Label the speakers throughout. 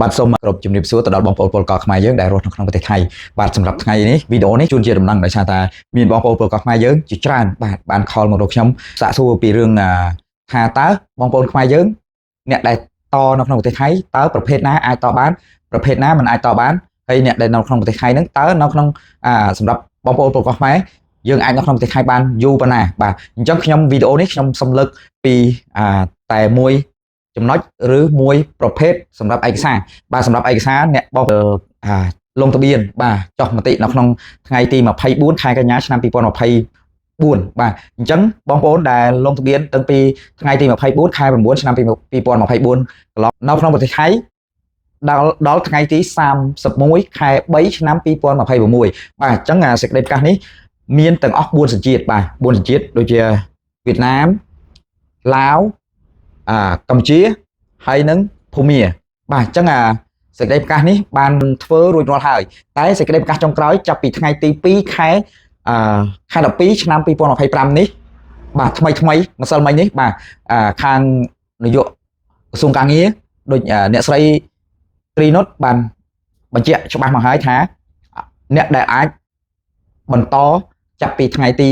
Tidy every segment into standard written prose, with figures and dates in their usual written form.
Speaker 1: បាទសូមគោរពជំរាបសួរទៅដល់បងប្អូនពលករខ្មែរយើងដែលរស់នៅក្នុងប្រទេសថៃបាទសម្រាប់ថ្ងៃនេះវីដេអូនេះជូនជាដំណឹងដោយសារតែមានបងប្អូនពលករខ្មែរយើងជាច្រើនបាទបានខលមករកខ្ញុំសាកសួរពីរឿងថាតើបងប្អូនខ្មែរយើងអ្នកដែលតនៅក្នុងប្រទេសថៃតើប្រភេទណាអាចតបានប្រភេទណាមិនអាចតបានហើយអ្នកដែលនៅក្នុងប្រទេសថៃហ្នឹងតើនៅក្នុងសម្រាប់បងប្អូនពលករខ្មែរយើងអាចនៅក្នុងប្រទេសថៃបានយូរប៉ុណ្ណាបាទអញ្ចឹងខ្ញុំវីដេអូនេះខ្ញុំសូមលើកពីតែមួយចំណុចឬមួយប្រភេទសម្រាប់ឯកសារបាទសម្រាប់ឯកសារអ្នកបោះលងទ្វារបាទចុះមតិនៅក្នុងថ្ងៃទី24ខែកញ្ញាឆ្នាំ2024បាទអញ្ចឹងបងប្អូនដែលលងទ្វារតាំងពីថ្ងៃទី24ខែ9ឆ្នាំ2024កន្លងនៅក្នុងប្រទេសថៃដល់ថ្ងៃទី31ខែ3ឆ្នាំ2026បាទអញ្ចឹងសេចក្តីប្រកាសនេះមានទាំងអស់4សញ្ជាតិបាទ4សញ្ជាតិដូចជាវៀតណាមឡាវកម្ពុជាហើយនិងភូមាបាទអញ្ចឹងសេចក្តីប្រកាសនេះបានធ្វើរួចរាល់ហើយតែសេចក្តីប្រកាសចុងក្រោយចាប់ពីថ្ងៃទី2ខែ12ឆ្នាំ2025នេះបាទថ្មីម្សិលមិញនេះបាទខាងនាយកក្រសួងកាងារដូចអ្នកស្រីត្រីនុតបានបញ្ជាក់ច្បាស់មកហើយថាអ្នកដែលអាចបន្តចាប់ពីថ្ងៃទី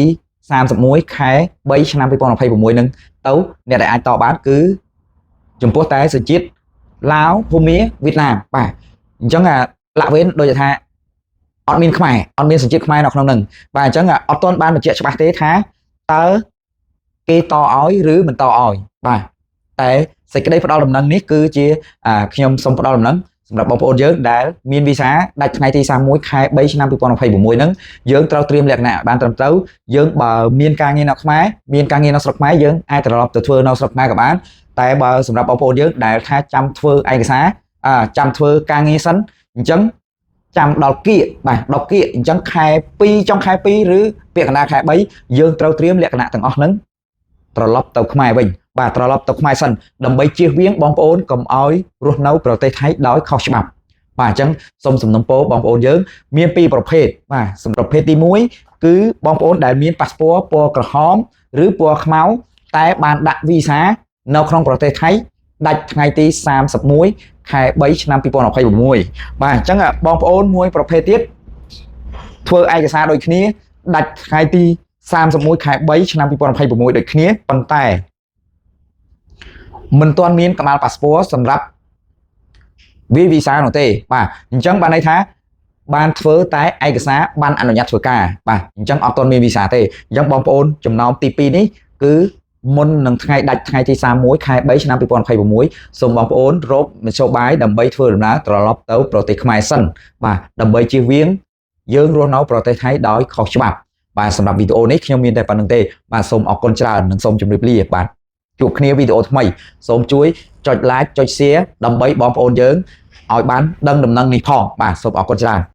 Speaker 1: 31ខែ3ឆ្នាំ2026នឹងទៅអ្នកដែលអាចតបានគឺចំពោះតែសញ្ជាតិឡាវភូមាវៀតណាមបាទអញ្ចឹងឡាក់វេនដូចថាអត់មានខ្មែរអត់មានសញ្ជាតិខ្មែរនៅក្នុងនឹងបាទអញ្ចឹងអត់ទាន់បានបញ្ជាក់ច្បាស់ទេថាតើគេតឲ្យឬមិនតឲ្យបាទតែសេចក្តីផ្ដល់ដំណឹងនេះគឺជាខ្ញុំសូមផ្ដល់ដំណឹងសម្រាប់បងប្អូនយើងដែលមានវីសាដាច់ថ្ងៃទី31ខែ3ឆ្នាំ2026ហ្នឹងយើងត្រូវត្រៀមលក្ខណៈបានត្រឹមត្រូវយើងបើមានការងារនៅខ្មែរមានការងារនៅស្រុកខ្មែរយើងអាចត្រឡប់ទៅធ្វើនៅស្រុកខ្មែរក៏បានតែបើសម្រាប់បងប្អូនយើងដែលថាចាំធ្វើឯកសារចាំធ្វើការងារសិនអញ្ចឹងចាំដល់គៀកបាទដល់គៀកអញ្ចឹងខែ2ចុងខែ2ឬពាក់កណ្ដាលខែ3យើងត្រូវត្រៀមលក្ខណៈទាំងអស់ហ្នឹងត្រឡប់ទៅខ្មែរវិញបាទត្រឡប់ទៅខ្មែរសិនដើម្បីជៀសវាងបងប្អូនកុំឲ្យរស់នៅប្រទេសថៃដោយខុសច្បាប់បាទអញ្ចឹងសូមសំណូមពរបងប្អូនយើងមាន2ប្រភេទបាទសម្រាប់ប្រភេទទី1គឺបងប្អូនដែលមានប៉ាសពតពណ៌ក្រហមឬពណ៌ខ្មៅតែបានដាក់វីសានៅក្នុងប្រទេសថៃដាច់ថ្ងៃទី31ខែ3ឆ្នាំ2026បាទអញ្ចឹងបងប្អូនមួយប្រភេទទៀតធ្វើឯកសារដូចគ្នាដាច់ថ្ងៃទី31ខែ3ឆ្នាំ2026ដូចគ្នាប៉ុន្តែមិនទាន់មានកម្ពុជាប៉ាសពតសម្រាប់វីសានោះទេបាទអញ្ចឹងបានន័យថាបានធ្វើតែឯកសារបានអនុញ្ញាតធ្វើការបាទអញ្ចឹងអត់ទាន់មានវីសាទេអញ្ចឹងបងប្អូនចំណោមទី2នេះគឺមុននឹងថ្ងៃដាច់ថ្ងៃទី31ខែ3ឆ្នាំ2026សូមបងប្អូនរកមធ្យោបាយដើម្បីធ្វើដំណើរត្រឡប់ទៅប្រទេសខ្មែរសិនបាទដើម្បីជៀសវាងយើងរស់នៅប្រទេសថៃដោយខុសច្បាប់បាទសម្រាប់វីដេអូនេះខ្ញុំមានតែប៉ុណ្្នឹងទេបាទសូមអរគុណច្រើននិងសូមជម្រាបលាបាទជួបគ្នាវីដេអូថ្មីសូមជួយចុច like ចុច share ដើម្បីបងប្អូនយើងឲ្យបានដឹងដំណឹងនេះផងបាទសូមអរគុណច្រើន